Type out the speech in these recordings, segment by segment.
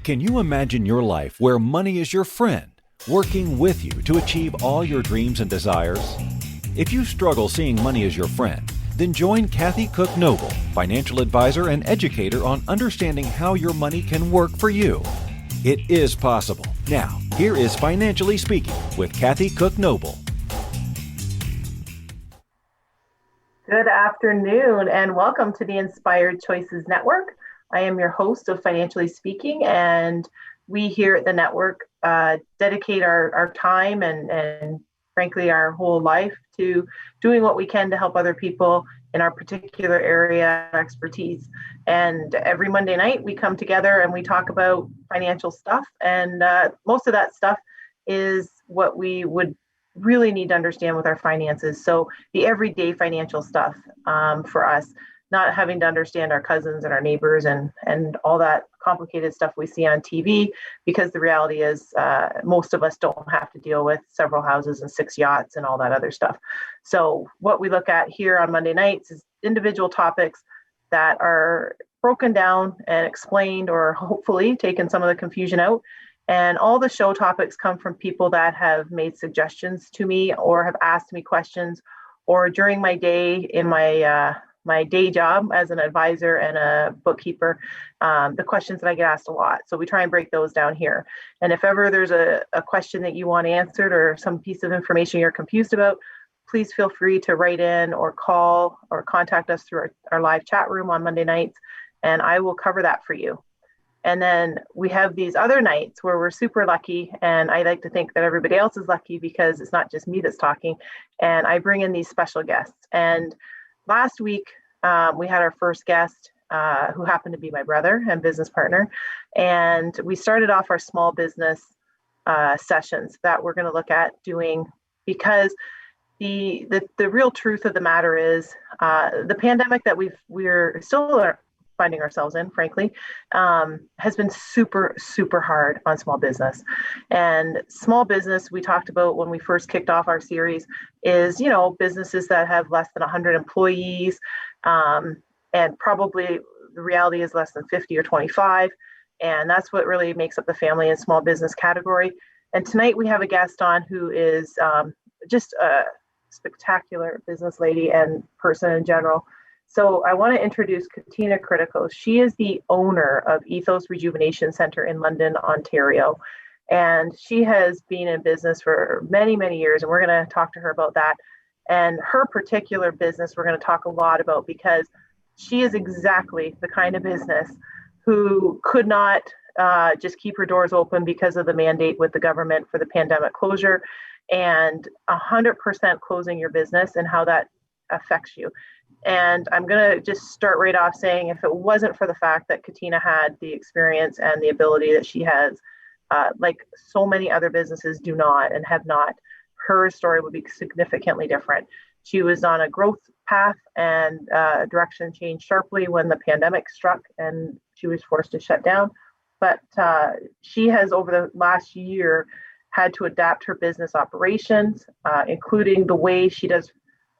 Can you imagine your life where money is your friend, working with you to achieve all your dreams and desires? If you struggle seeing money as your friend, then join Kathy Cook Noble, financial advisor and educator on understanding how your money can work for you. It is possible. Now, here is Financially Speaking with Kathy Cook Noble. Good afternoon and welcome to the Inspired Choices Network. I am your host of Financially Speaking, and we here at the network dedicate our time and frankly our whole life to doing what we can to help other people in our particular area of expertise. And every Monday night we come together and we talk about financial stuff, and most of that stuff is what we would really need to understand with our finances. So the everyday financial stuff for us, not having to understand our cousins and our neighbors and all that complicated stuff we see on TV, because the reality is most of us don't have to deal with several houses and 6 yachts and all that other stuff. So what we look at here on Monday nights is individual topics that are broken down and explained, or hopefully taken some of the confusion out. And all the show topics come from people that have made suggestions to me or have asked me questions, or during my day in my day job as an advisor and a bookkeeper, the questions that I get asked a lot. So we try and break those down here. And if ever there's a question that you want answered or some piece of information you're confused about, please feel free to write in or call or contact us through our live chat room on Monday nights, and I will cover that for you. And then we have these other nights where we're super lucky, and I like to think that everybody else is lucky because it's not just me that's talking, and I bring in these special guests. And last week, we had our first guest who happened to be my brother and business partner, and we started off our small business sessions that we're going to look at doing, because the real truth of the matter is the pandemic that we're still finding ourselves in, frankly, has been super, super hard on small business. And small business, we talked about when we first kicked off our series, is, businesses that have less than 100 employees, and probably the reality is less than 50 or 25. And that's what really makes up the family and small business category. And tonight we have a guest on who is just a spectacular business lady and person in general. So I want to introduce Katina Kritikos. She is the owner of Ethos Rejuvenation Centre in London, Ontario. And she has been in business for many, many years, and we're going to talk to her about that. And her particular business we're going to talk a lot about, because she is exactly the kind of business who could not just keep her doors open because of the mandate with the government for the pandemic closure, and 100% closing your business and how that affects you. And I'm going to just start right off saying, if it wasn't for the fact that Katina had the experience and the ability that she has, like so many other businesses do not and have not, her story would be significantly different. She was on a growth path, and direction changed sharply when the pandemic struck and she was forced to shut down. But she has, over the last year, had to adapt her business operations, including the way she does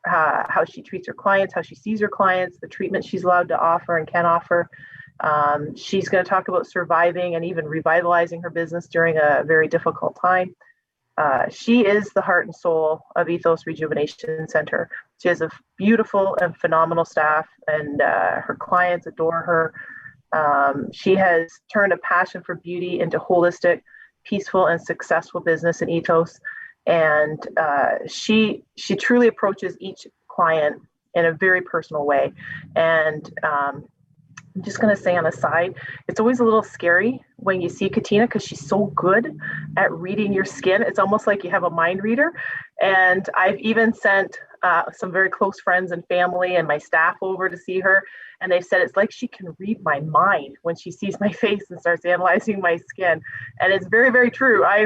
how she treats her clients, how she sees her clients, the treatment she's allowed to offer and can offer. She's going to talk about surviving and even revitalizing her business during a very difficult time. She is the heart and soul of Ethos Rejuvenation Centre. She has a beautiful and phenomenal staff, and her clients adore her. She has turned a passion for beauty into holistic, peaceful, and successful business in Ethos. And she truly approaches each client in a very personal way. And I'm just going to say on a side, it's always a little scary when you see Katina, because she's so good at reading your skin. It's almost like you have a mind reader. And I've even sent some very close friends and family and my staff over to see her. And they've said it's like she can read my mind when she sees my face and starts analyzing my skin. And it's very, very true. I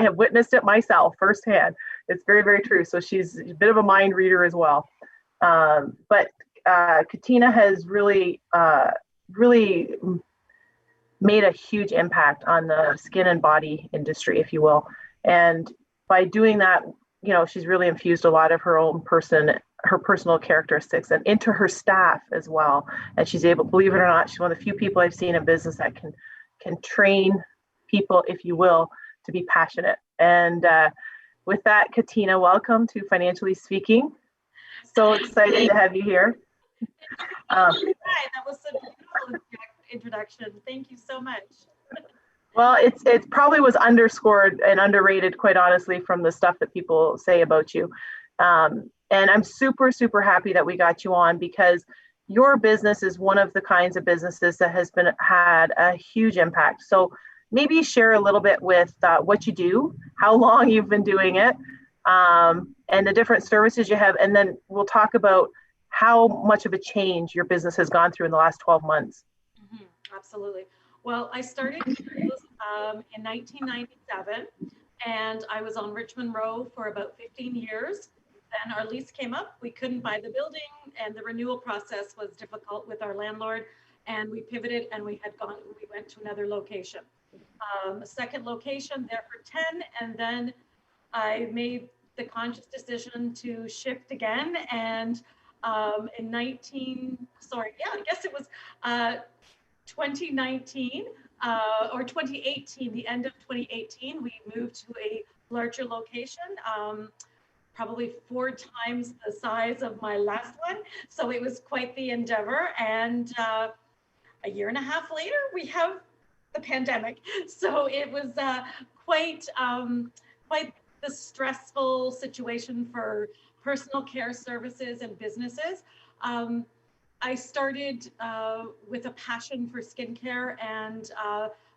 have witnessed it myself firsthand. It's very, very true. So she's a bit of a mind reader as well. But Katina has really made a huge impact on the skin and body industry, if you will. And by doing that, she's really infused a lot of her own her personal characteristics and into her staff as well. And she's able, believe it or not, she's one of the few people I've seen in business that can can train people, if you will, to be passionate. And with that, Katina, welcome to Financially Speaking. So excited to have you here. That was a beautiful introduction. Thank you so much. Well, it probably was underscored and underrated, quite honestly, from the stuff that people say about you. And I'm super, super happy that we got you on, because your business is one of the kinds of businesses that has had a huge impact. So maybe share a little bit with what you do, how long you've been doing it, and the different services you have. And then we'll talk about how much of a change your business has gone through in the last 12 months. Absolutely. Well, I started in 1997, and I was on Richmond Row for about 15 years. Then our lease came up. We couldn't buy the building, and the renewal process was difficult with our landlord, and we pivoted and we went to another location. A second location there for 10, and then I made the conscious decision to shift again. And in 2019 or 2018, the end of 2018, we moved to a larger location, probably 4 times the size of my last one. So it was quite the endeavor. And a year and a half later, we have the pandemic. So it was quite the stressful situation for personal care services and businesses. I started with a passion for skincare, and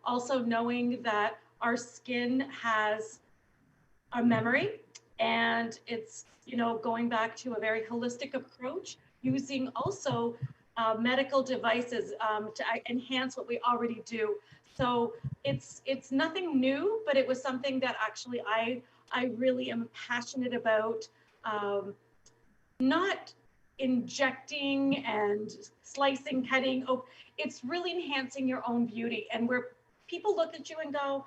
also knowing that our skin has a memory, and it's, going back to a very holistic approach, using also medical devices to enhance what we already do. So it's nothing new, but it was something that actually I really am passionate about, not injecting and slicing, cutting. Oh, it's really enhancing your own beauty, and where people look at you and go,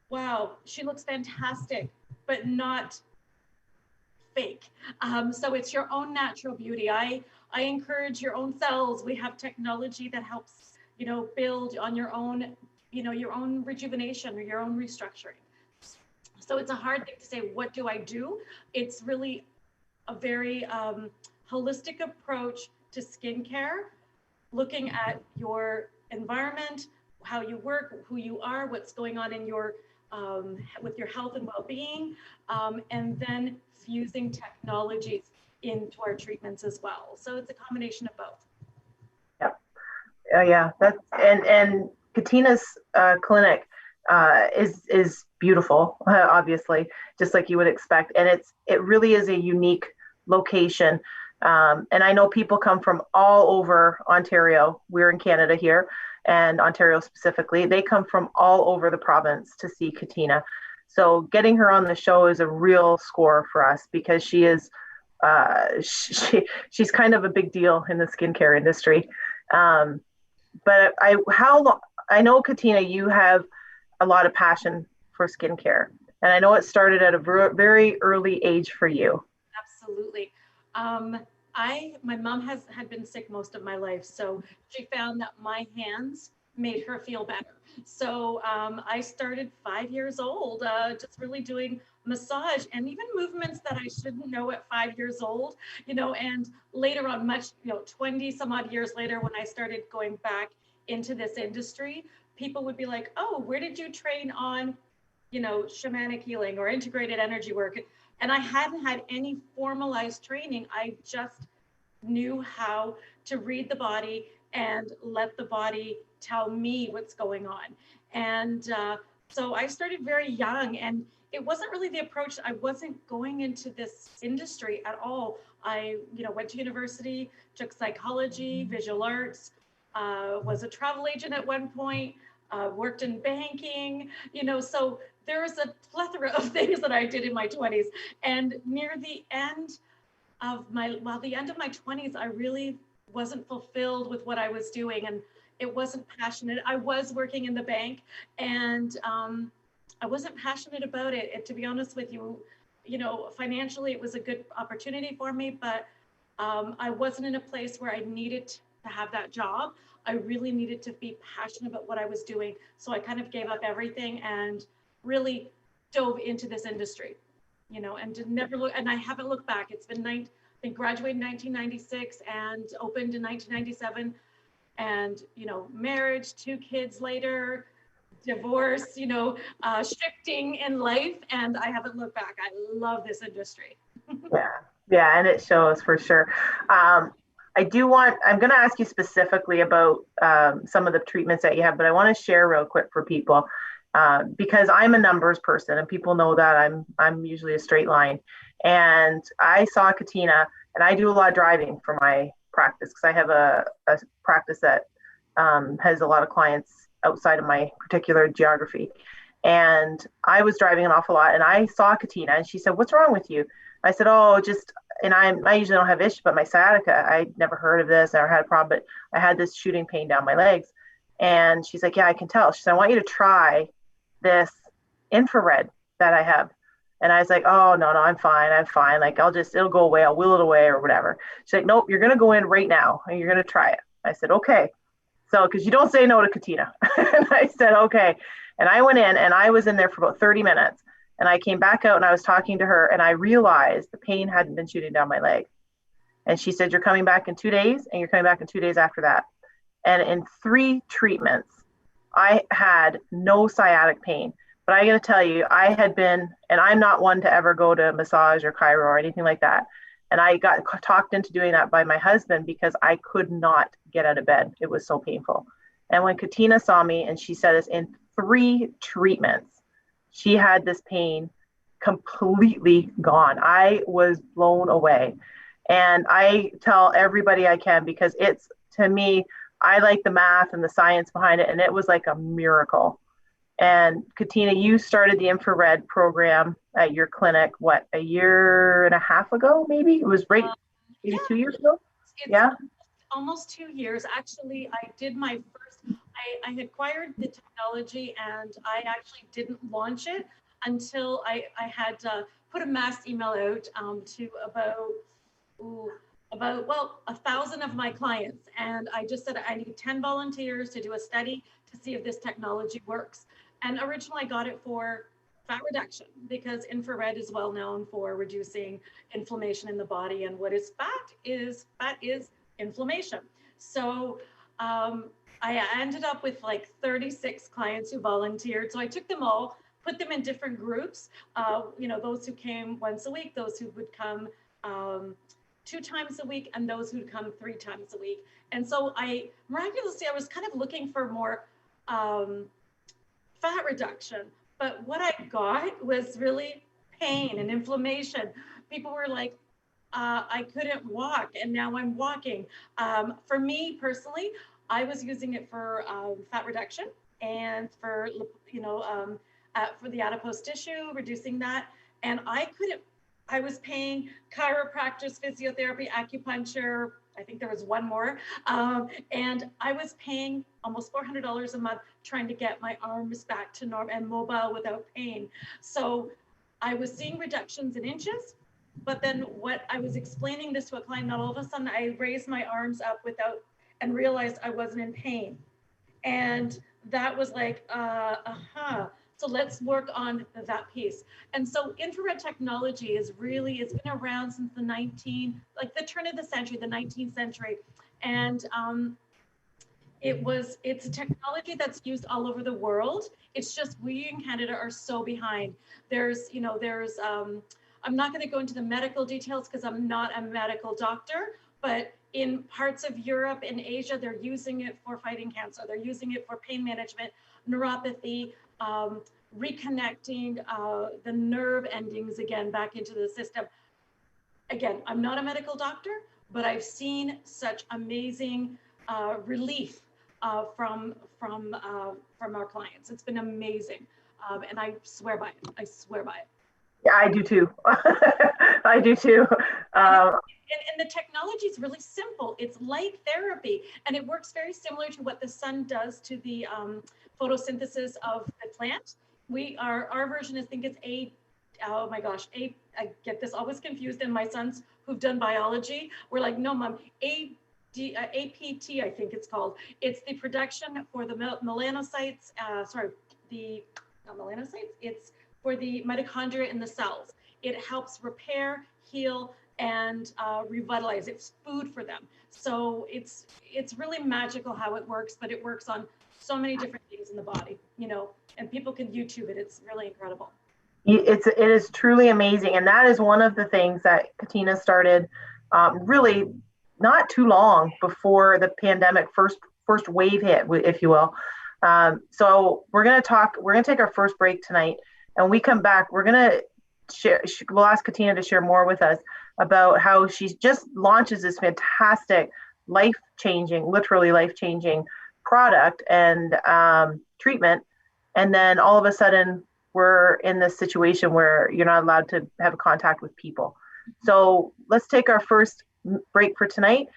wow, she looks fantastic, but not fake. So it's your own natural beauty. I encourage your own cells. We have technology that helps, build on your own, your own rejuvenation or your own restructuring. So it's a hard thing to say, what do I do? It's really a very holistic approach to skincare, looking at your environment, how you work, who you are, what's going on in your with your health and well-being, and then fusing technologies into our treatments as well. So it's a combination of both. Yeah, that's and Katina's clinic is beautiful, obviously, just like you would expect, and it really is a unique location. And I know people come from all over Ontario. We're in Canada here, and Ontario specifically. They come from all over the province to see Katina. So getting her on the show is a real score for us, because she is she's kind of a big deal in the skincare industry. But I know, Katina, you have a lot of passion for skincare, and I know it started at a very early age for you. Absolutely. My mom had been sick most of my life, so she found that my hands made her feel better. So I started 5 years old, just really doing massage and even movements that I shouldn't know at 5 years old, and later on, 20 some odd years later, when I started going back into this industry, people would be like, oh, where did you train on, shamanic healing or integrated energy work? And I hadn't had any formalized training. I just knew how to read the body and let the body tell me what's going on. And so I started very young, and it wasn't really the approach. I wasn't going into this industry at all. I, went to university, took psychology, visual arts, was a travel agent at one point, worked in banking, so there was a plethora of things that I did in my 20s. And near the end of my 20s, I really wasn't fulfilled with what I was doing, and it wasn't passionate. I was working in the bank, and I wasn't passionate about it. To be honest with you, financially, it was a good opportunity for me, but I wasn't in a place where I needed to to have that job. I really needed to be passionate about what I was doing. So I kind of gave up everything and really dove into this industry, and did never look, and I haven't looked back. It's been I think graduated in 1996 and opened in 1997. And, marriage, 2 kids later, divorce, shifting in life. And I haven't looked back. I love this industry. Yeah, and it shows for sure. I'm going to ask you specifically about some of the treatments that you have, but I want to share real quick for people because I'm a numbers person and people know that I'm usually a straight line. And I saw Katina, and I do a lot of driving for my practice because I have a practice that has a lot of clients outside of my particular geography. And I was driving an awful lot, and I saw Katina, and she said, "What's wrong with you?" I said, "Oh, just," and I usually don't have issues, but my sciatica, I'd never heard of this, never had a problem, but I had this shooting pain down my legs. And she's like, "Yeah, I can tell." She said, "I want you to try this infrared that I have." And I was like, "Oh, no, I'm fine. Like, it'll go away. I'll will it away or whatever." She's like, "Nope, you're going to go in right now and you're going to try it." I said, "Okay." So, because you don't say no to Katina. And I said, "Okay." And I went in and I was in there for about 30 minutes. And I came back out and I was talking to her and I realized the pain hadn't been shooting down my leg. And she said, "You're coming back in 2 days and you're coming back in 2 days after that." And in 3 treatments, I had no sciatic pain. But I got to tell you, I had been, and I'm not one to ever go to massage or chiro or anything like that. And I got talked into doing that by my husband because I could not get out of bed. It was so painful. And when Katina saw me, and she said this, in 3 treatments, she had this pain completely gone. I was blown away. And I tell everybody I can, because it's, to me, I like the math and the science behind it. And it was like a miracle. And Katina, you started the infrared program at your clinic, what, a year and a half ago, maybe? It was maybe Yeah. 2 years ago? It's almost 2 years. Actually, I did my first, I had acquired the technology and I actually didn't launch it until I had put a mass email out to about 1,000 of my clients. And I just said, I need 10 volunteers to do a study to see if this technology works. And originally I got it for fat reduction because infrared is well known for reducing inflammation in the body. And what is fat is inflammation. So I ended up with like 36 clients who volunteered. So I took them all, put them in different groups, those who came once a week, those who would come 2 times a week, and those who'd come 3 times a week. And so I was kind of looking for more fat reduction, but what I got was really pain and inflammation. People were like, I couldn't walk, and now I'm walking. For me personally, I was using it for fat reduction and for the adipose tissue, reducing that. And I was paying chiropractors, physiotherapy, acupuncture. I think there was one more. And I was paying almost $400 a month trying to get my arms back to normal and mobile without pain. So I was seeing reductions in inches, but then what I was explaining this to a client, not all of a sudden I raised my arms up and realized I wasn't in pain. And that was like, So let's work on that piece. And so infrared technology it's been around since the turn of the century, the 19th century. And it's a technology that's used all over the world. It's just we in Canada are so behind. I'm not going to go into the medical details because I'm not a medical doctor, but in parts of Europe and Asia, they're using it for fighting cancer. They're using it for pain management, neuropathy, reconnecting the nerve endings again back into the system. Again, I'm not a medical doctor, but I've seen such amazing relief from our clients. It's been amazing, and I swear by it. I swear by it. Yeah, I do too. I do too. And the technology is really simple. It's light therapy, and it works very similar to what the sun does to the photosynthesis of the plant. Our version, I think it's I get this always confused, and my sons who've done biology, we're like, no, Mom, ADP, APT, I think it's called. It's the production for the melanocytes, not melanocytes, it's for the mitochondria in the cells. It helps repair, heal, and revitalize. It's food for them. So it's really magical how it works, but it works on so many different things in the body, and people can YouTube it. It's really incredible. It is truly amazing. And that is one of the things that Katina started really not too long before the pandemic first wave hit, if you will. So we're going to take our first break tonight, and when we come back, we'll ask Katina to share more with us about how she just launches this fantastic literally life-changing product and treatment. And then all of a sudden we're in this situation where you're not allowed to have contact with people. So let's take our first break for tonight.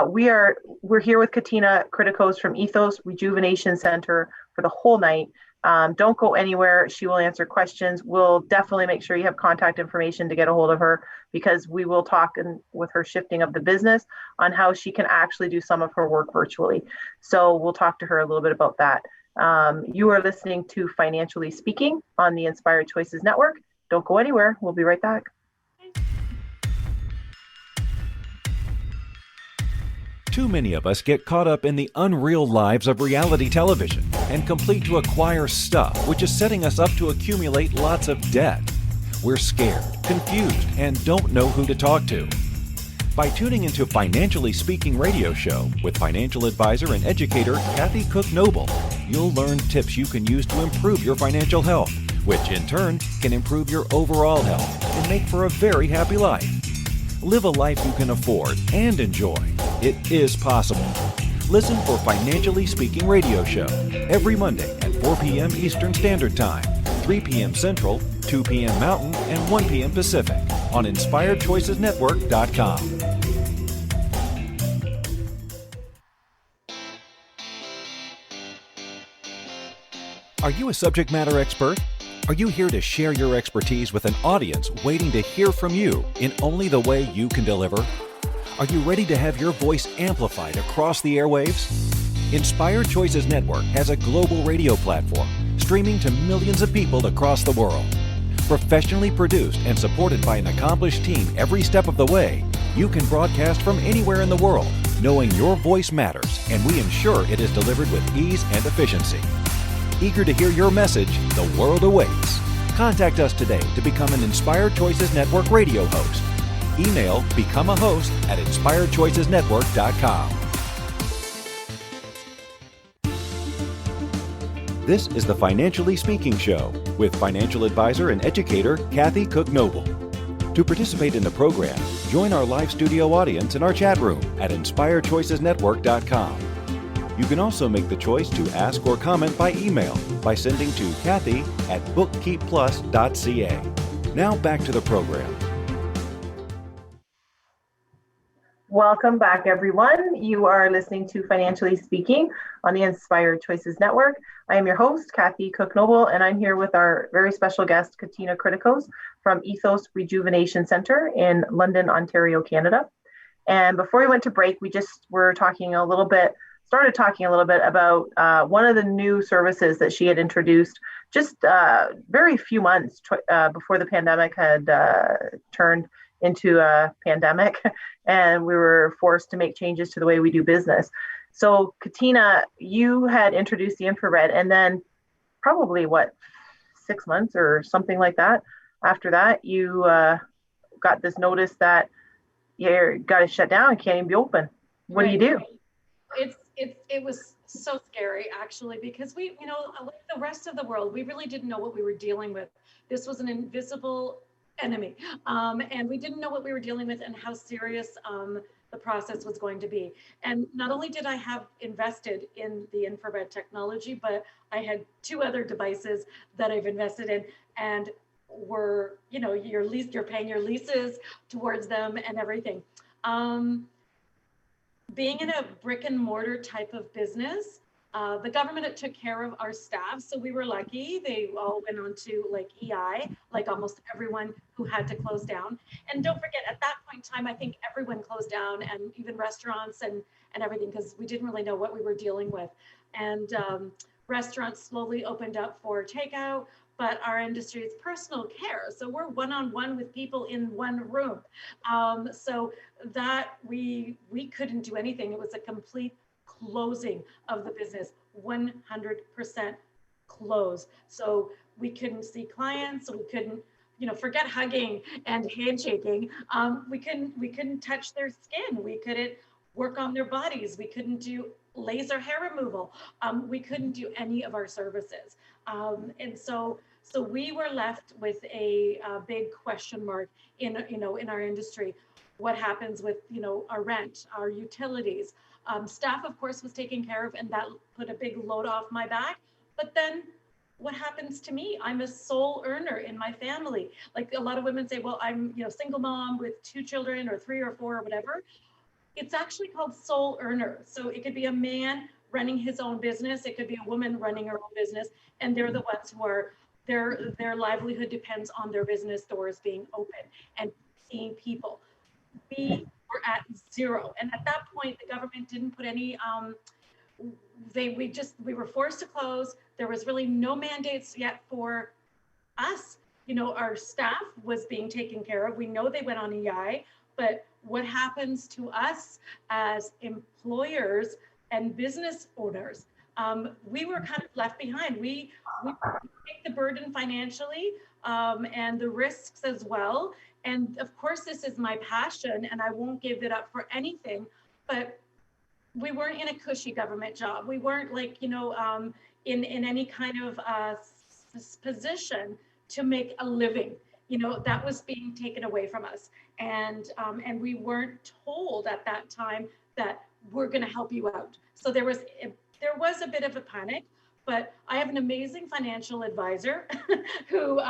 We're here with Katina Kritikos from Ethos Rejuvenation Centre for the whole night. Don't go anywhere. She will answer questions. We'll definitely make sure you have contact information to get a hold of her, because we will talk with her shifting of the business on how she can actually do some of her work virtually. So we'll talk to her a little bit about that. You are listening to Financially Speaking on the Inspired Choices Network. Don't go anywhere. We'll be right back. Too many of us get caught up in the unreal lives of reality television and complete to acquire stuff, which is setting us up to accumulate lots of debt. We're scared, confused, and don't know who to talk to. By tuning into Financially Speaking radio show with financial advisor and educator Kathy Cook Noble, you'll learn tips you can use to improve your financial health, which in turn can improve your overall health and make for a very happy life. Live a life you can afford and enjoy. It is possible. Listen for Financially Speaking radio show every Monday at 4 p.m. Eastern Standard Time, 3 p.m. Central, 2 p.m. Mountain, and 1 p.m. Pacific on InspiredChoicesNetwork.com. Are you a subject matter expert? Are you here to share your expertise with an audience waiting to hear from you in only the way you can deliver? Are you ready to have your voice amplified across the airwaves? Inspired Choices Network has a global radio platform streaming to millions of people across the world. Professionally produced and supported by an accomplished team every step of the way, you can broadcast from anywhere in the world, knowing your voice matters, and we ensure it is delivered with ease and efficiency. Eager to hear your message, the world awaits. Contact us today to become an Inspired Choices Network radio host. Email become a host at InspiredChoicesNetwork.com. This is the Financially Speaking Show with financial advisor and educator Kathy Cook Noble. To participate in the program, join our live studio audience in our chat room at InspiredChoicesNetwork.com. You can also make the choice to ask or comment by email by sending to Kathy@bookkeepplus.ca. Now back to the program. Welcome back, everyone. You are listening to Financially Speaking on the Inspired Choices Network. I am your host, Kathy Cook Noble, and I'm here with our very special guest, Katina Kritikos from Ethos Rejuvenation Centre in London, Ontario, Canada. And before we went to break, we just started talking a little bit about one of the new services that she had introduced just very few months before the pandemic had turned into a pandemic, and we were forced to make changes to the way we do business. So Katina, you had introduced the infrared, and then probably 6 months or something like that after that, you got this notice that you got to shut down and can't even be open. What do you do? It was so scary, actually, because we, like the rest of the world, we really didn't know what we were dealing with. This was an invisible enemy, and we didn't know what we were dealing with and how serious the process was going to be. And not only did I have invested in the infrared technology, but I had 2 other devices that I've invested in, and were, you're paying your leases towards them and everything. Being in a brick and mortar type of business, The government took care of our staff, so we were lucky. They all went on to like EI, like almost everyone who had to close down. And don't forget, at that point in time, I think everyone closed down, and even restaurants and everything, because we didn't really know what we were dealing with. And restaurants slowly opened up for takeout, but our industry is personal care. So we're one-on-one with people in one room. So that we couldn't do anything. It was a complete closing of the business, 100% close. So we couldn't see clients, we couldn't, forget hugging and handshaking. We couldn't touch their skin. We couldn't work on their bodies. We couldn't do laser hair removal. We couldn't do any of our services. And so we were left with a big question mark in our industry. What happens with, our rent, our utilities? Staff, of course, was taken care of, and that put a big load off my back. But then what happens to me? I'm a sole earner in my family. Like a lot of women say, well, I'm, single mom with 2 children or 3 or 4 or whatever. It's actually called sole earner. So it could be a man running his own business. It could be a woman running her own business. And they're the ones who are, their livelihood depends on their business doors being open and seeing people. We were at 0. And at that point, the government didn't put any, we were forced to close. There was really no mandates yet for us. Our staff was being taken care of. We know they went on EI, but what happens to us as employers and business owners? We were kind of left behind. We take the burden financially and the risks as well. And of course, this is my passion, and I won't give it up for anything. But we weren't in a cushy government job. We weren't like, in any kind of position to make a living. That was being taken away from us. And we weren't told at that time that we're going to help you out. So there was a bit of a panic, but I have an amazing financial advisor who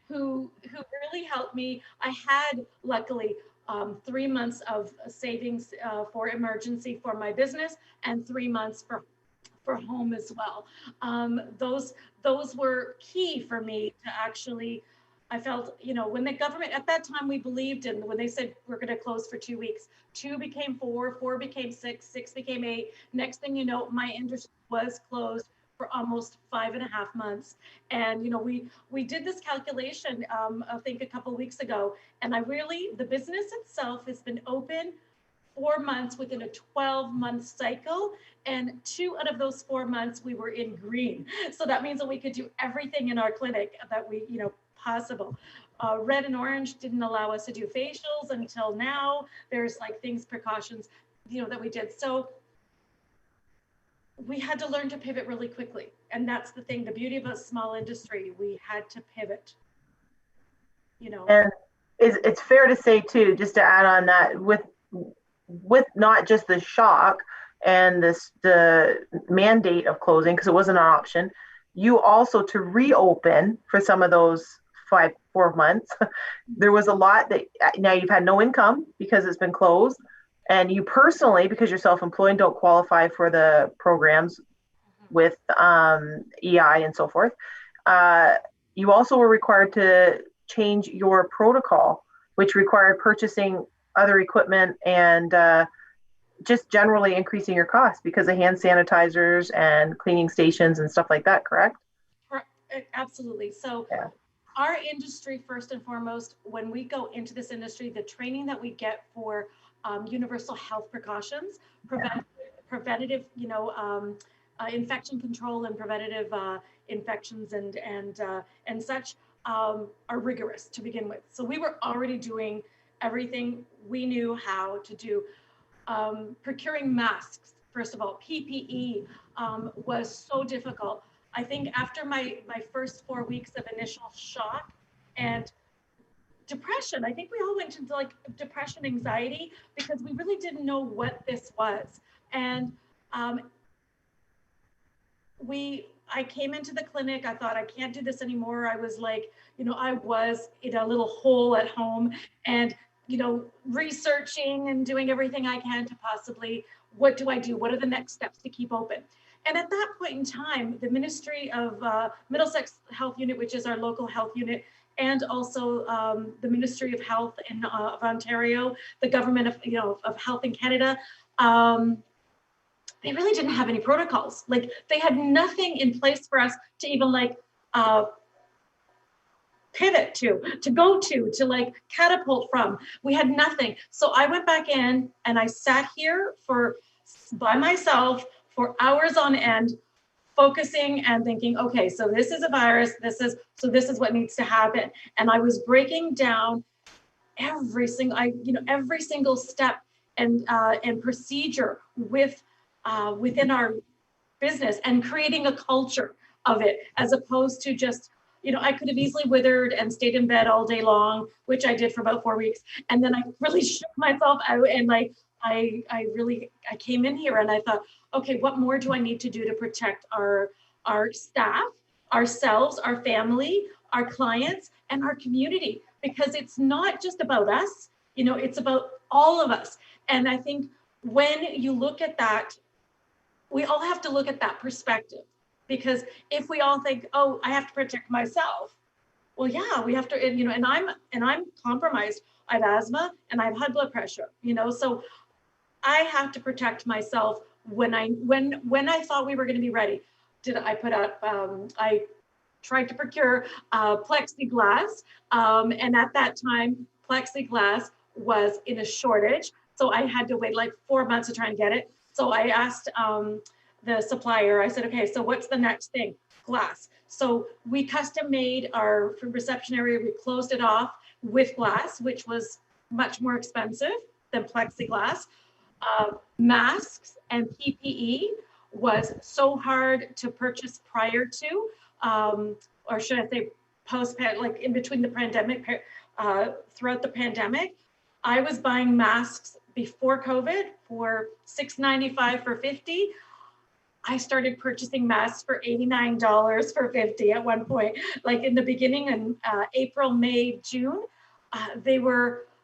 really helped me. I had, luckily, 3 months of savings for emergency for my business and 3 months for home as well. Those were key for me to actually, I felt, when the government, at that time we believed in, when they said we're going to close for 2 weeks, 2 became 4, 4 became 6, 6 became 8. Next thing you know, my industry was closed for almost 5.5 months. And, we did this calculation, I think a couple of weeks ago, and the business itself has been open 4 months within a 12-month cycle. And 2 out of those 4 months we were in green. So that means that we could do everything in our clinic that we, possible. Red and orange didn't allow us to do facials until now. There's precautions, that we did. So we had to learn to pivot really quickly. And that's the thing, the beauty of a small industry, we had to pivot, And it's fair to say too, just to add on that, with not just the shock and the mandate of closing, because it wasn't an option, you also to reopen for some of those 4 months, there was a lot that now you've had no income because it's been closed. And you personally, because you're self-employed, don't qualify for the programs with EI and so forth. You also were required to change your protocol, which required purchasing other equipment and just generally increasing your costs because of hand sanitizers and cleaning stations and stuff like that, correct? Absolutely. So yeah. Our industry, first and foremost, when we go into this industry, the training that we get for universal health precautions, preventative, infection control and preventative infections and such are rigorous to begin with. So we were already doing everything we knew how to do. Procuring masks, first of all, PPE was so difficult. I think after my first 4 weeks of initial shock and depression, I think we all went into depression, anxiety, because we really didn't know what this was. And I came into the clinic, I thought I can't do this anymore. I was I was in a little hole at home and, researching and doing everything I can to possibly, what do I do? What are the next steps to keep open? And at that point in time, the Ministry of Middlesex Health Unit, which is our local health unit, and also the Ministry of Health of Ontario, the government of health in Canada, they really didn't have any protocols. Like, they had nothing in place for us to even pivot to go to like catapult from. We had nothing. So I went back in and I sat here by myself for hours on end, focusing and thinking, okay, so this is a virus, this is what needs to happen. And I was breaking down every single step and procedure within our business, and creating a culture of it, as opposed to just, I could have easily withered and stayed in bed all day long, which I did for about 4 weeks. And then I really shook myself out, and I came in here and I thought, okay, what more do I need to do to protect our staff, ourselves, our family, our clients, and our community? Because it's not just about us, it's about all of us. And I think when you look at that, we all have to look at that perspective. Because if we all think, oh, I have to protect myself, well, yeah, we have to, and I'm compromised. I have asthma and I have high blood pressure, so I have to protect myself. When I thought we were going to be ready, I tried to procure plexiglass, and at that time, plexiglass was in a shortage, so I had to wait like 4 months to try and get it. So I asked the supplier, I said, okay, so what's the next thing? Glass. So we custom made our reception area. We closed it off with glass, which was much more expensive than plexiglass. Masks and PPE was so hard to purchase prior to, or should I say post, like in between the pandemic, throughout the pandemic. I was buying masks before COVID for $6.95 for 50. I started purchasing masks for $89 for 50 at one point. Like in the beginning, in April, May, June,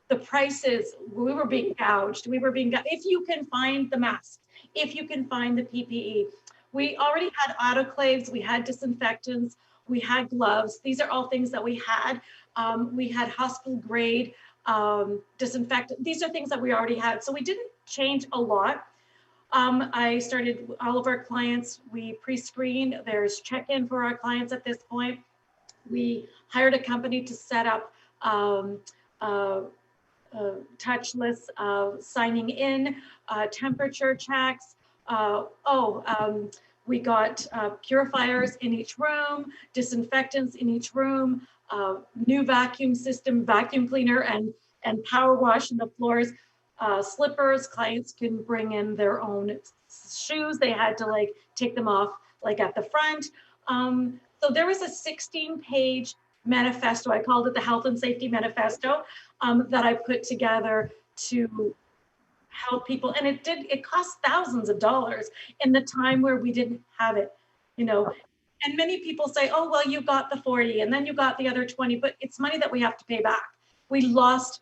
the prices, we were being gouged. If you can find the masks, if you can find the PPE. We already had autoclaves, we had disinfectants, we had gloves. These are all things that we had. We had hospital grade disinfectant. These are things that we already had. So we didn't change a lot. I started all of our clients, we pre-screen, there's check-in for our clients at this point. We hired a company to set up touchless signing in, temperature checks. We got purifiers in each room, disinfectants in each room, new vacuum system, vacuum cleaner, and power wash in the floors. Slippers, clients can bring in their own shoes. They had to take them off at the front. So there was a 16-page manifesto. I called it the Health and Safety Manifesto that I put together to help people. And it cost thousands of dollars in the time where we didn't have it, And many people say, oh, well, you got the 40 and then you got the other 20, but it's money that we have to pay back. We lost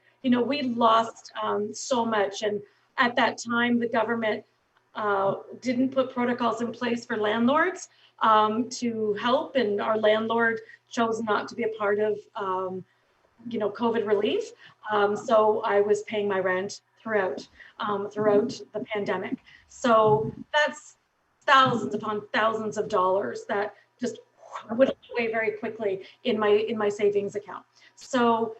so much. And at that time, the government didn't put protocols in place for landlords to help. And our landlord chose not to be a part of, COVID relief. So I was paying my rent throughout the pandemic. So that's thousands upon thousands of dollars that just went away very quickly in my savings account. So,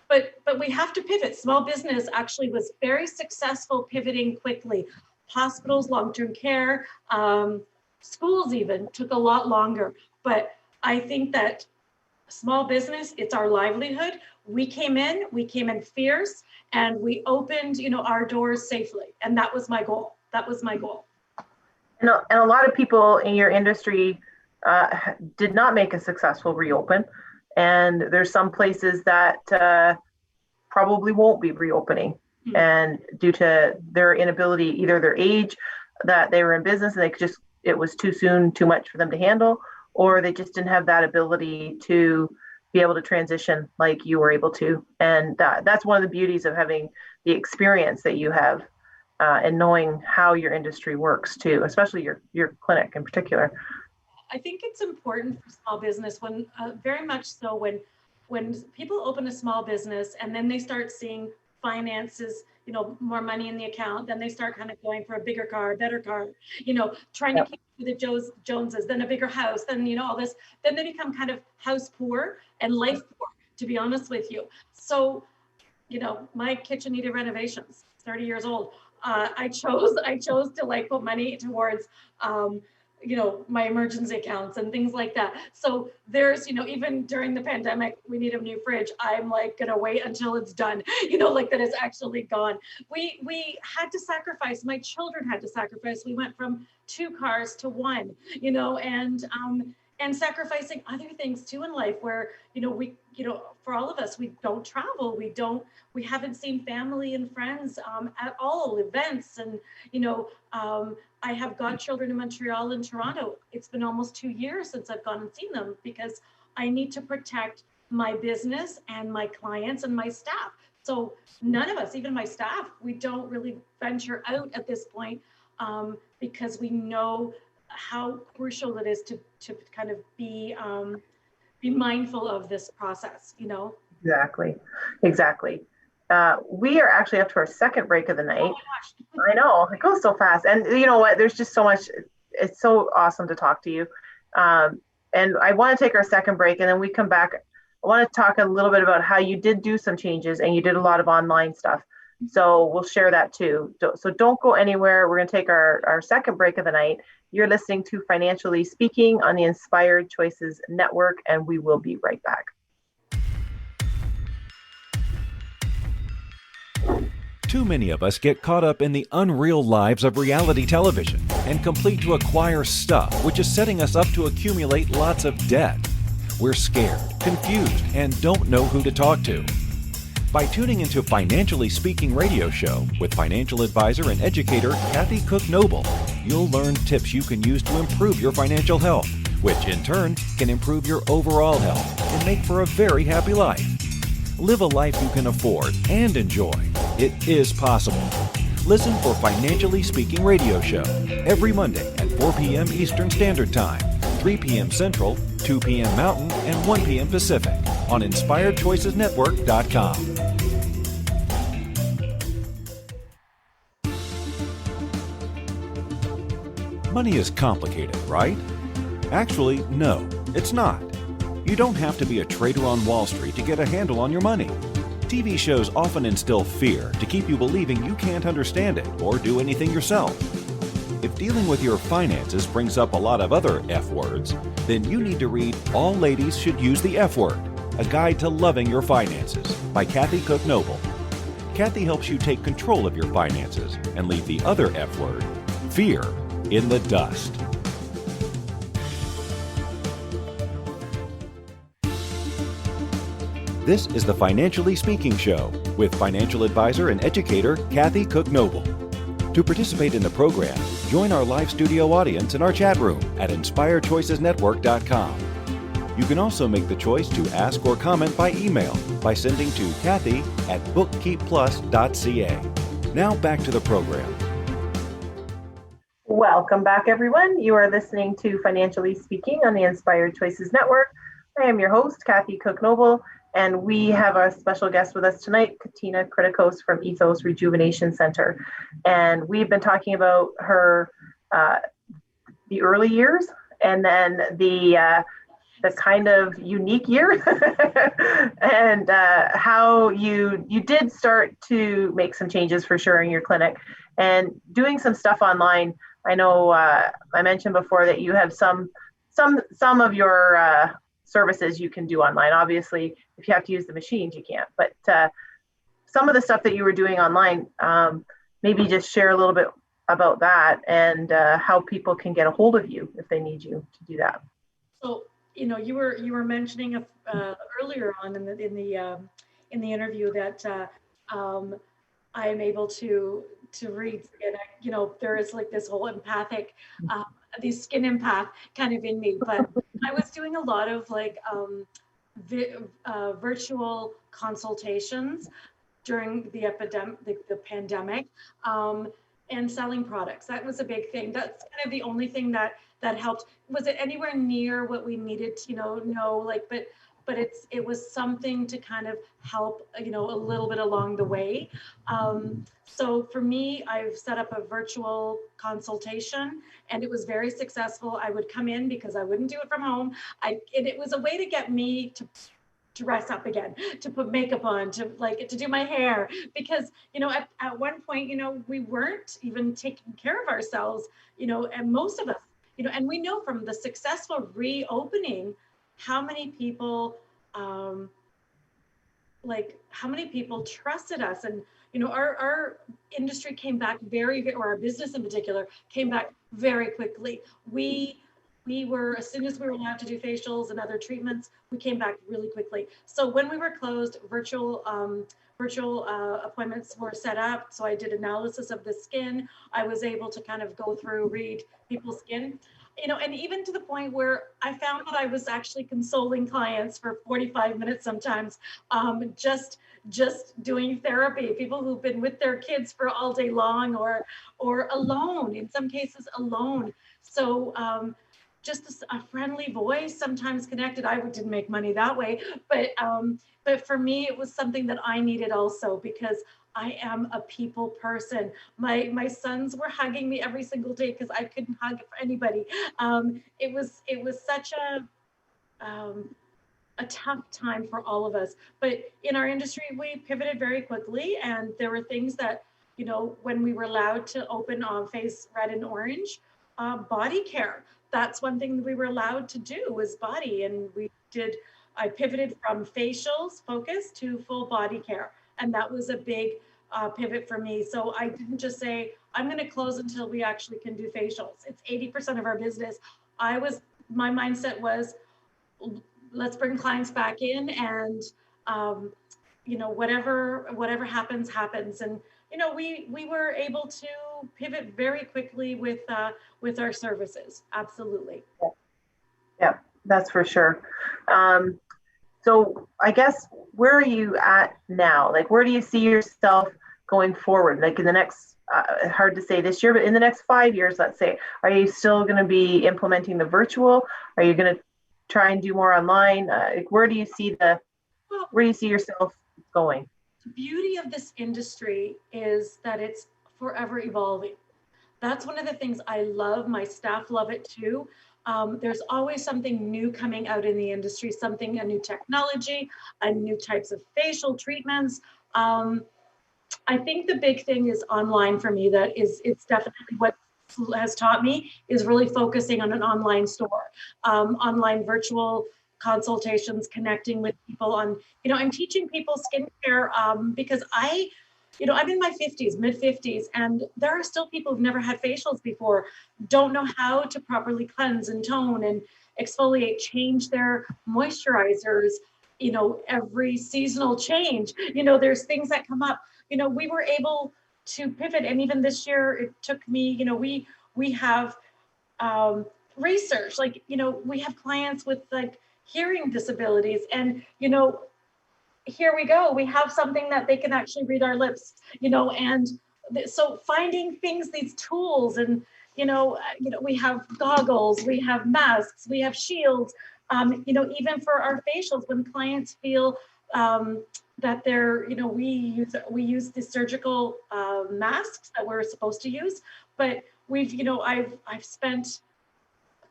but we have to pivot. Small business actually was very successful pivoting quickly. Hospitals, long-term care, schools even took a lot longer. But I think that small business, it's our livelihood. We came in fierce, and we opened, our doors safely. And that was my goal. And a lot of people in your industry did not make a successful reopen. And there's some places that probably won't be reopening. Mm-hmm. And due to their inability, either their age, that they were in business and it was too soon, too much for them to handle, or they just didn't have that ability to be able to transition like you were able to. And that's one of the beauties of having the experience that you have. and knowing how your industry works too, especially your clinic in particular. I think it's important for small business when very much so when people open a small business and then they start seeing finances, more money in the account, then they start kind of going for a bigger car, better car, trying to keep with the Joneses, then a bigger house, then all this, then they become kind of house poor and life poor, to be honest with you. So, my kitchen needed renovations, 30 years old. I chose to put money towards my emergency accounts and things like that. So there's, even during the pandemic, we need a new fridge. I'm gonna wait until it's done, that it's actually gone. We had to sacrifice, my children had to sacrifice. We went from 2 cars to 1, and sacrificing other things too in life where, for all of us, we don't travel, we haven't seen family and friends at all, events. And, I have godchildren in Montreal and Toronto. It's been almost 2 years since I've gone and seen them because I need to protect my business and my clients and my staff. So none of us, even my staff, we don't really venture out at this point because we know how crucial it is to kind of be mindful of this process, Exactly. We are actually up to our second break of the night. Oh my gosh. I know, it goes so fast. And you know what? There's just so much. It's so awesome to talk to you. And I want to take our second break, and then we come back. I want to talk a little bit about how you did do some changes and you did a lot of online stuff. So we'll share that too. So don't go anywhere. We're going to take our second break of the night. You're listening to Financially Speaking on the Inspired Choices Network, and we will be right back. Too many of us get caught up in the unreal lives of reality television and complete to acquire stuff, which is setting us up to accumulate lots of debt. We're scared, confused, and don't know who to talk to. By tuning into Financially Speaking radio show with financial advisor and educator Kathy Cook Noble, you'll learn tips you can use to improve your financial health, which in turn can improve your overall health and make for a very happy life. Live a life you can afford and enjoy. It is possible. Listen for Financially Speaking radio show every Monday at 4 p.m. Eastern Standard Time, 3 p.m. Central, 2 p.m. Mountain, and 1 p.m. Pacific on InspiredChoicesNetwork.com. Money is complicated, right? Actually, no, it's not. You don't have to be a trader on Wall Street to get a handle on your money. TV shows often instill fear to keep you believing you can't understand it or do anything yourself. If dealing with your finances brings up a lot of other F words, then you need to read All Ladies Should Use the F Word, A Guide to Loving Your Finances by Kathy Cook Noble. Kathy helps you take control of your finances and leave the other F word, fear, in the dust. This is the Financially Speaking Show with financial advisor and educator Kathy Cook Noble. To participate in the program, join our live studio audience in our chat room at InspiredChoicesNetwork.com. You can also make the choice to ask or comment by email by sending to Kathy@bookkeepplus.ca. Now back to the program. Welcome back, everyone. You are listening to Financially Speaking on the Inspired Choices Network. I am your host, Kathy Cook Noble, and we have a special guest with us tonight, Katina Kritikos from Ethos Rejuvenation Centre. And we've been talking about her, the early years, and then the kind of unique year, and how you did start to make some changes for sure in your clinic, and doing some stuff online. I know I mentioned before that you have some of your services you can do online. Obviously, if you have to use the machines, you can't. But some of the stuff that you were doing online, maybe just share a little bit about that and how people can get a hold of you if they need you to do that. So, you were mentioning earlier on in the interview that I am able to read, and there is like this whole empathic, the skin empath kind of in me. But I was doing a lot of virtual consultations during the pandemic. and selling products. That was a big thing. That's kind of the only thing that helped. Was it anywhere near what we needed? No, like, but it was something to kind of help, a little bit along the way. So for me, I've set up a virtual consultation, and it was very successful. I would come in because I wouldn't do it from home. And it was a way to get me to dress up again, to put makeup on, to do my hair, because at one point, we weren't even taking care of ourselves, and most of us, and we know from the successful reopening how many people how many people trusted us. And our industry came back or our business in particular came back very quickly. We were, as soon as we were allowed to do facials and other treatments, we came back really quickly. So when we were closed, virtual appointments were set up. So I did analysis of the skin. I was able to kind of go through, read people's skin, and even to the point where I found that I was actually consoling clients for 45 minutes sometimes, just doing therapy, people who've been with their kids for all day long, or alone, in some cases alone. So just a friendly voice, sometimes connected. I didn't make money that way, but for me, it was something that I needed also, because I am a people person. My sons were hugging me every single day because I couldn't hug for anybody. It was such a tough time for all of us. But in our industry, we pivoted very quickly, and there were things that, when we were allowed to open on face red and orange, body care. That's one thing that we were allowed to do, was body. And I pivoted from facials focus to full body care. And that was a big pivot for me. So I didn't just say, I'm going to close until we actually can do facials. It's 80% of our business. My mindset was, let's bring clients back in, and whatever happens. And we were able to pivot very quickly with our services. Absolutely. Yeah, that's for sure. So I guess, where are you at now? Like, where do you see yourself going forward? Like in the next, hard to say this year, but in the next 5 years, let's say, are you still going to be implementing the virtual? Are you going to try and do more online? Like, where do you see yourself going? The beauty of this industry is that it's forever evolving. That's one of the things I love. My staff love it too. There's always something new coming out in the industry, a new technology, new types of facial treatments. I think the big thing is online for me. It's definitely what has taught me, is really focusing on an online store, online virtual consultations, connecting with people I'm teaching people skincare, because I'm in my 50s, mid 50s, and there are still people who've never had facials before, don't know how to properly cleanse and tone and exfoliate, change their moisturizers, every seasonal change. There's things that come up. We were able to pivot, and even this year, it took me, we have research, we have clients with hearing disabilities, and here we go. We have something that they can actually read our lips, and so finding things, these tools, and we have goggles, we have masks, we have shields, even for our facials, when clients feel that they're, we use the surgical masks that we're supposed to use, but I've spent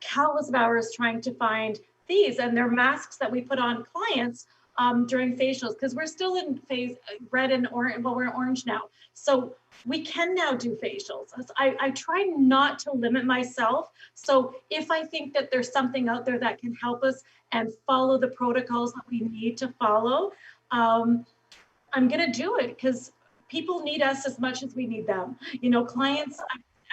countless of hours trying to find these, and they're masks that we put on clients during facials, because we're still in phase red and orange. Well, we're orange now, so we can now do facials. I try not to limit myself. So if I think that there's something out there that can help us and follow the protocols that we need to follow, I'm going to do it, because people need us as much as we need them. Clients,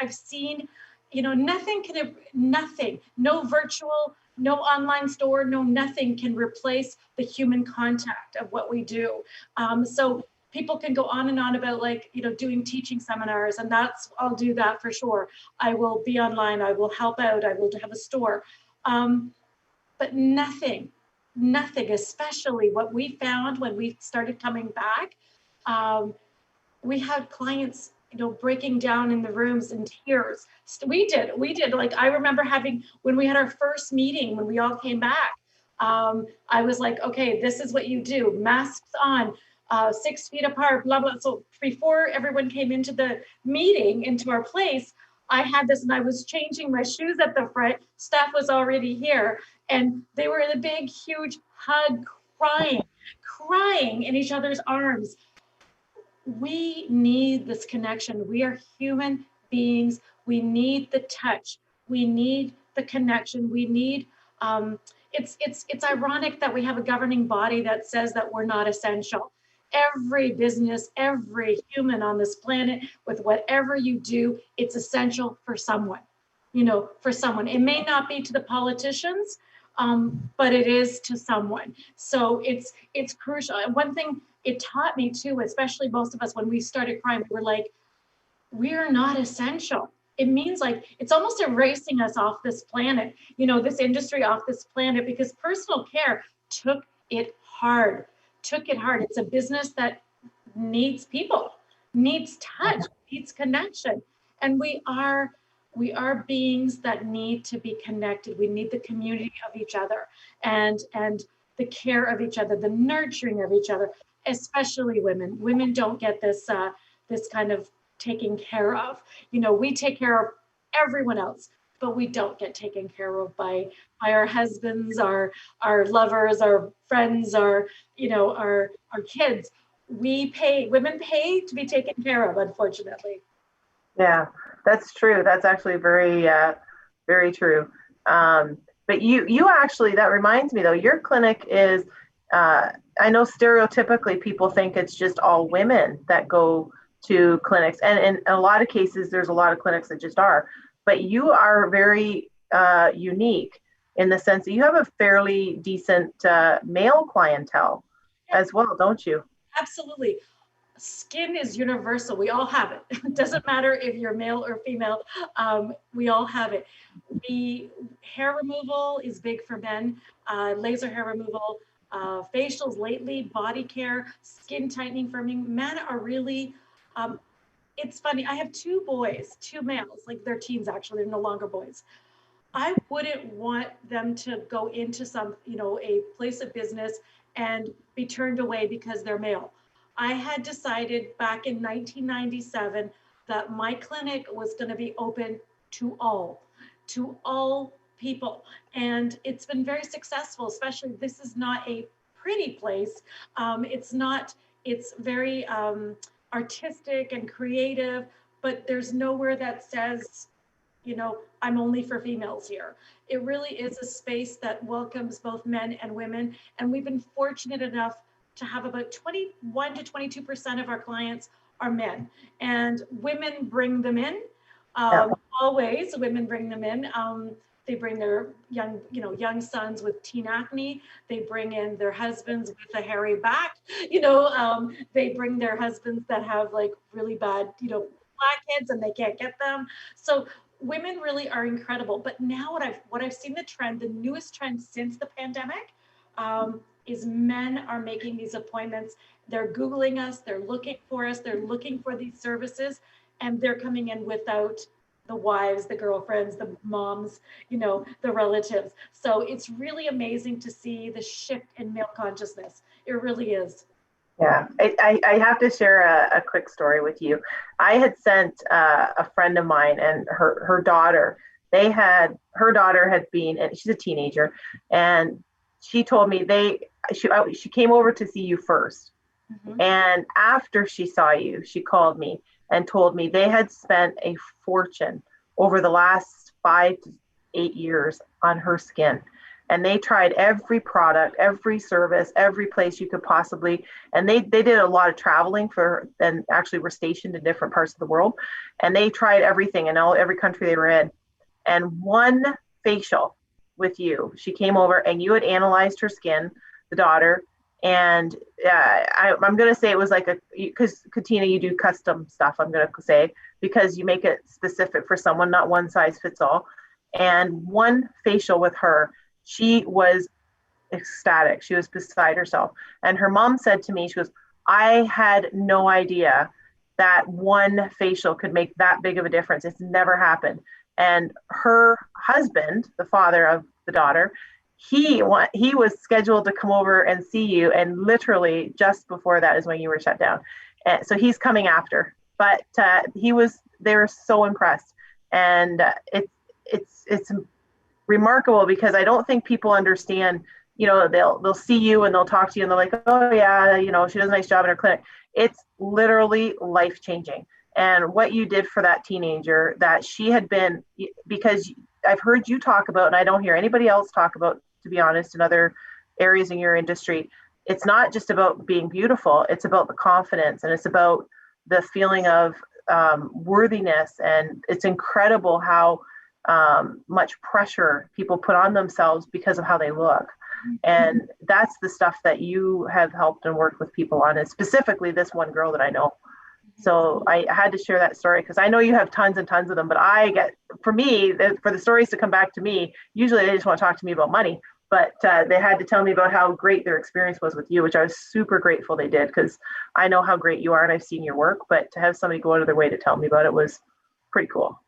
I've seen, nothing, no virtual, no online store, no nothing can replace the human contact of what we do. So people can go on and on about doing teaching seminars, and I'll do that for sure. I will be online, I will help out, I will have a store. But nothing, especially what we found when we started coming back, we had clients, breaking down in the rooms in tears. We did. Like, I remember when we had our first meeting, when we all came back, I was like, okay, this is what you do. Masks on, 6 feet apart, blah, blah. So before everyone came into the meeting, into our place, I had this, and I was changing my shoes at the front. Staff was already here, and they were in a big, huge hug, crying in each other's arms. We need this connection. We are human beings. We need the touch. We need the connection. We need, it's ironic that we have a governing body that says that we're not essential. Every business, every human on this planet, with whatever you do, it's essential for someone, for someone. It may not be to the politicians, but it is to someone. So it's crucial. And one thing it taught me too, especially most of us, when we started crying, we were like, we're not essential. It means like, it's almost erasing us off this planet, this industry off this planet, because personal care took it hard. It's a business that needs people, needs touch, needs connection. And we are beings that need to be connected. We need the community of each other and the care of each other, the nurturing of each other, especially women. Women don't get this kind of taken care of. We take care of everyone else, but we don't get taken care of by our husbands, our lovers, our friends, our kids. Women pay to be taken care of, unfortunately. Yeah, that's true. That's actually very, very true. But you actually, that reminds me though, your clinic is, I know stereotypically people think it's just all women that go to clinics. And in a lot of cases, there's a lot of clinics that just are. But you are very unique in the sense that you have a fairly decent male clientele as well, don't you? Absolutely. Skin is universal. We all have it. It doesn't matter if you're male or female. We all have it. The hair removal is big for men. Laser hair removal, facials lately, body care, skin tightening, firming. Men are really, it's funny. I have two males, like they're teens actually, they're no longer boys. I wouldn't want them to go into a place of business and be turned away because they're male. I had decided back in 1997 that my clinic was going to be open to all people. And it's been very successful, especially this is not a pretty place. It's very artistic and creative, but there's nowhere that says, I'm only for females here. It really is a space that welcomes both men and women. And we've been fortunate enough to have about 21 to 22% of our clients are men, and women bring them in. Always women bring them in. They bring their young sons with teen acne. They bring in their husbands with a hairy back. They bring their husbands that have like really bad, blackheads and they can't get them. So women really are incredible. But now what I've seen the newest trend since the pandemic, is men are making these appointments. They're Googling us, they're looking for us, they're looking for these services, and they're coming in without the wives, the girlfriends, the moms, the relatives. So it's really amazing to see the shift in male consciousness. It really is. Yeah, I have to share a quick story with you. I had sent a friend of mine and her daughter. Her daughter had been, and she's a teenager, and she told me she came over to see you first. Mm-hmm. And after she saw you, she called me and told me they had spent a fortune over the last 5 to 8 years on her skin. And they tried every product, every service, every place you could possibly, and they did a lot of traveling and actually were stationed in different parts of the world. And they tried everything in every country they were in. And one facial with you, she came over and you had analyzed her skin, the daughter, and I'm going to say it was like because Katina, you do custom stuff, I'm going to say, because you make it specific for someone, not one size fits all. And one facial with her, she was ecstatic. She was beside herself. And her mom said to me, she goes, I had no idea that one facial could make that big of a difference. It's never happened. And her husband, the father of the daughter, he was scheduled to come over and see you, and literally just before that is when you were shut down. And so he's coming after. But they were so impressed, and it's remarkable because I don't think people understand. They'll see you and they'll talk to you and they're like, oh yeah, she does a nice job in her clinic. It's literally life changing. And what you did for that teenager that she had been, because I've heard you talk about, and I don't hear anybody else talk about, to be honest, in other areas in your industry, it's not just about being beautiful. It's about the confidence, and it's about the feeling of worthiness. And it's incredible how much pressure people put on themselves because of how they look. And that's the stuff that you have helped and worked with people on, and specifically this one girl that I know. So I had to share that story because I know you have tons and tons of them, but for the stories to come back to me, usually they just want to talk to me about money, but they had to tell me about how great their experience was with you, which I was super grateful they did, because I know how great you are and I've seen your work, but to have somebody go out of their way to tell me about it was pretty cool.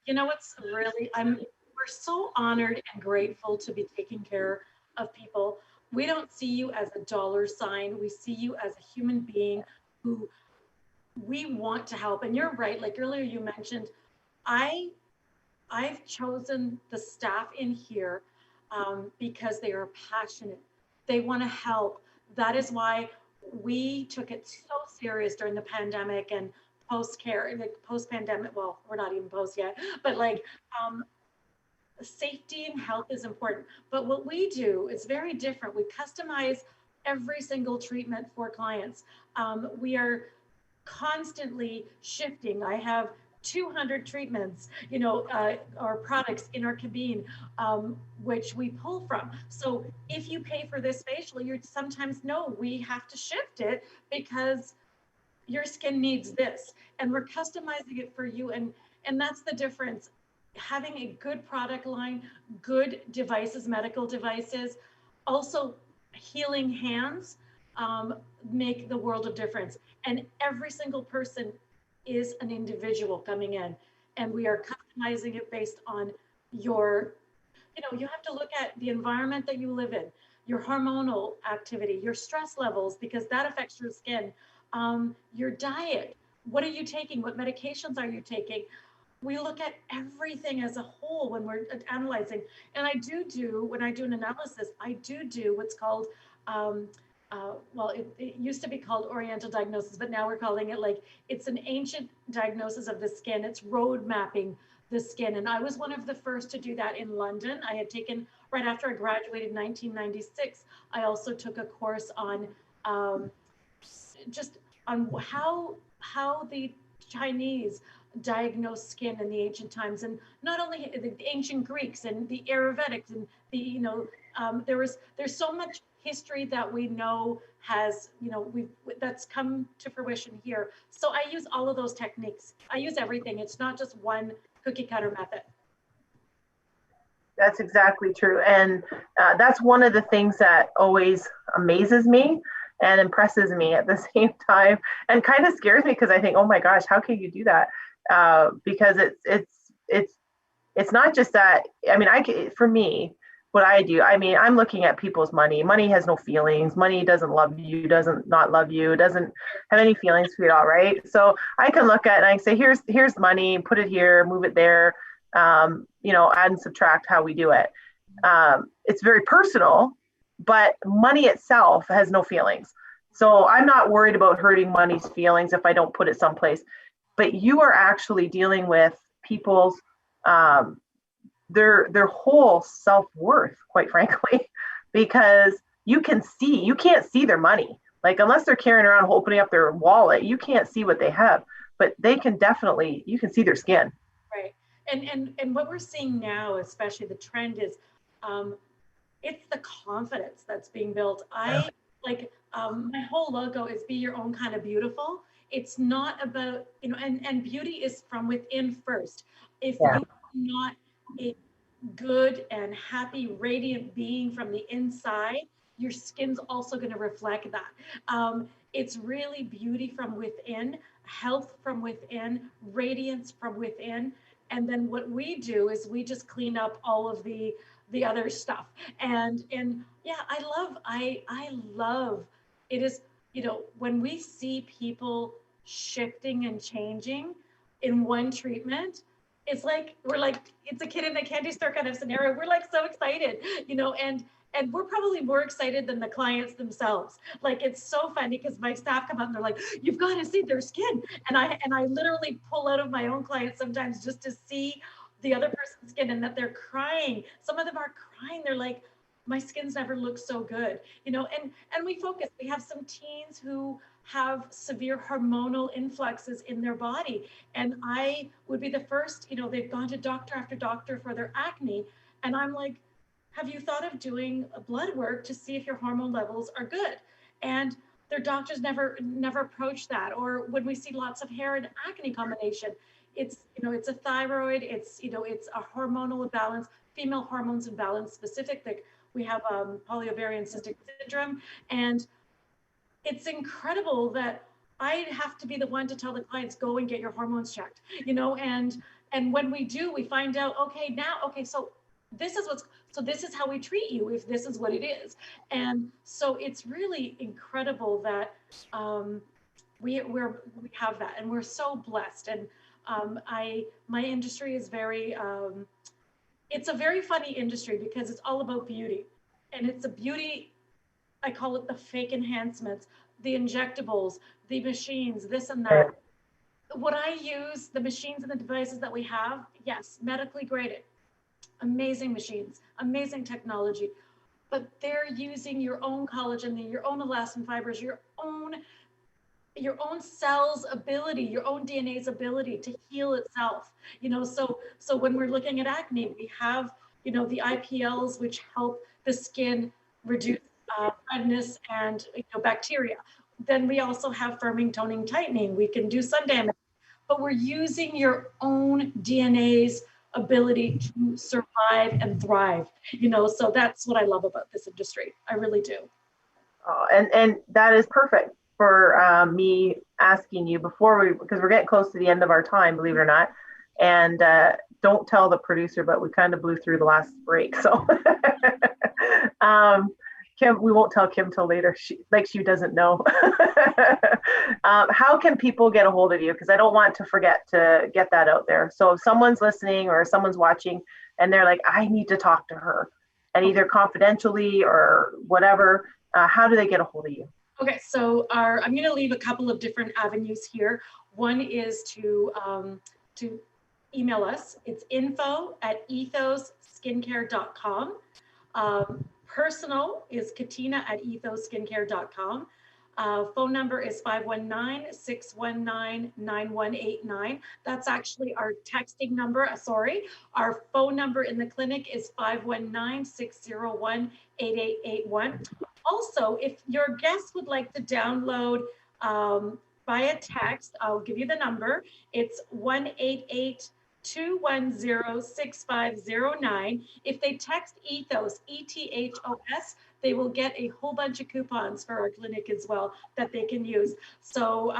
What's really, we're so honored and grateful to be taking care of people. We don't see you as a dollar sign. We see you as a human being who we want to help. And you're right. Like earlier you mentioned, I've chosen the staff in here because they are passionate. They want to help. That is why we took it so serious during the pandemic and post-pandemic. Well, we're not even post yet, but safety and health is important. But what we do is very different. We customize every single treatment for clients. We are constantly shifting. I have 200 treatments, or products in our cabine, which we pull from. So if you pay for this facial, you sometimes know we have to shift it because your skin needs this, and we're customizing it for you. And that's the difference. Having a good product line, good devices, medical devices, also healing hands, make the world of difference. And every single person is an individual coming in, and we are customizing it based on your, you have to look at the environment that you live in, your hormonal activity, your stress levels, because that affects your skin, your diet. What are you taking? What medications are you taking? We look at everything as a whole when we're analyzing. And when I do an analysis, I do what's called, it used to be called Oriental Diagnosis, but now we're calling it it's an ancient diagnosis of the skin. It's road mapping the skin. And I was one of the first to do that in London. I had taken, right after I graduated in 1996, I also took a course on just on how the Chinese diagnosed skin in the ancient times, and not only the ancient Greeks and the Ayurvedics, and there's so much history that we know has that's come to fruition here. So I use all of those techniques. I use everything. It's not just one cookie cutter method. That's exactly true. And that's one of the things that always amazes me and impresses me at the same time, and kind of scares me because I think, oh my gosh, how can you do that? Because it's not just that. I mean, for me, what I do, I'm looking at people's money. Money has no feelings. Money doesn't love you, doesn't not love you, doesn't have any feelings for you at all, right? So I can look at it and I can say, here's money, put it here, move it there, add and subtract how we do it. It's very personal, but money itself has no feelings. So I'm not worried about hurting money's feelings if I don't put it someplace. But you are actually dealing with people's their whole self-worth, quite frankly, because you can't see their money. Like, unless they're carrying around, opening up their wallet, you can't see what they have, but you can see their skin. Right. And what we're seeing now, especially the trend is, it's the confidence that's being built. My whole logo is be your own kind of beautiful. It's not about, and beauty is from within first. If you're not a good and happy, radiant being from the inside, your skin's also going to reflect that. It's really beauty from within. health from within, radiance from within. And then what we do is we just clean up all of the other stuff. And yeah, I love it is, when we see people shifting and changing in one treatment, it's like it's a kid in a candy store kind of scenario. We're like so excited, and we're probably more excited than the clients themselves. Like, it's so funny because my staff come up and they're like, "You've got to see their skin," and I literally pull out of my own clients sometimes just to see the other person's skin, and that they're crying. Some of them are crying. They're like, "My skin's never looked so good," and we focus. We have some teens who have severe hormonal influxes in their body, and I would be the first. They've gone to doctor after doctor for their acne, and I'm like, have you thought of doing a blood work to see if your hormone levels are good? And their doctors never approach that. Or when we see lots of hair and acne combination, it's a thyroid, it's a hormonal imbalance, female hormones imbalance specific. Like, we have polyovarian cystic syndrome, and it's incredible that I have to be the one to tell the clients, go and get your hormones checked, and when we do, we find out, so this is how we treat you if this is what it is. And so it's really incredible that we have that, and we're so blessed. And my industry is it's a very funny industry because it's all about beauty, and it's a beauty. I call it the fake enhancements, the injectables, the machines, this and that. What I use, the machines and the devices that we have, yes, medically graded, amazing machines, amazing technology, but they're using your own collagen, your own elastin fibers, your own cell's ability, your own DNA's ability to heal itself. So when we're looking at acne, we have the IPLs, which help the skin reduce redness and bacteria. Then we also have firming, toning, tightening. We can do sun damage, but we're using your own DNA's ability to survive and thrive. So that's what I love about this industry. I really do. Oh, and that is perfect for me asking you because we're getting close to the end of our time, believe it or not. And don't tell the producer, but we kind of blew through the last break. So Kim, we won't tell Kim till later. She doesn't know. How can people get a hold of you? Because I don't want to forget to get that out there. So if someone's listening or someone's watching and they're like, I need to talk to her, and either confidentially or whatever, how do they get a hold of you? Okay, so I'm going to leave a couple of different avenues here. One is to email us. It's info@ethosskincare.com. Personal is Katina@ethosskincare.com. Phone number is 519-619-9189. That's actually our texting number. Sorry. Our phone number in the clinic is 519-601-8881. Also, if your guest would like to download via text, I'll give you the number. It's 1-888-210-6509. If they text Ethos, ETHOS, they will get a whole bunch of coupons for our clinic as well that they can use. So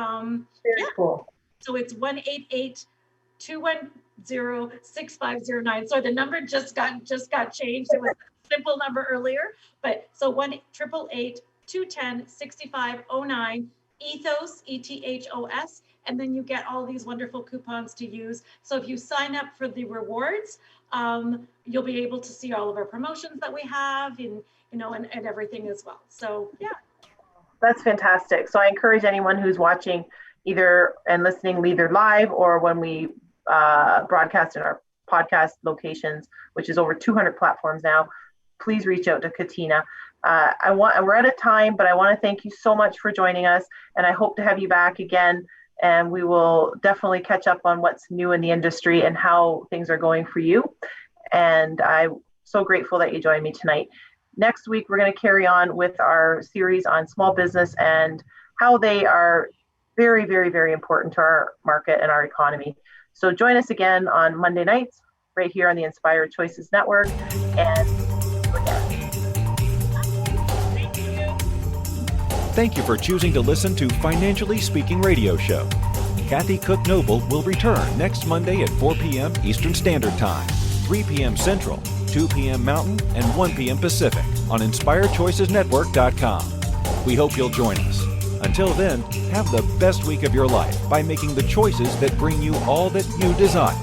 Very cool. So it's 1-888-210-6509. So the number just got changed. It was a simple number earlier, but so 1-888-210-6509, Ethos, ETHOS. And then you get all these wonderful coupons to use. So if you sign up for the rewards, you'll be able to see all of our promotions that we have and everything as well. So yeah. That's fantastic. So I encourage anyone who's watching and listening either live or when we broadcast in our podcast locations, which is over 200 platforms now, please reach out to Katina. We're out of time, but I want to thank you so much for joining us, and I hope to have you back again. And we will definitely catch up on what's new in the industry and how things are going for you. And I'm so grateful that you joined me tonight. Next week, we're going to carry on with our series on small business and how they are very, very, very important to our market and our economy. So join us again on Monday nights, right here on the Inspired Choices Network. And Thank you. Thank you for choosing to listen to Financially Speaking Radio Show. Kathy Cook Noble will return next Monday at 4 p.m. Eastern Standard Time, 3 p.m. Central, 2 p.m. Mountain, and 1 p.m. Pacific on InspiredChoicesNetwork.com. We hope you'll join us. Until then, have the best week of your life by making the choices that bring you all that you desire.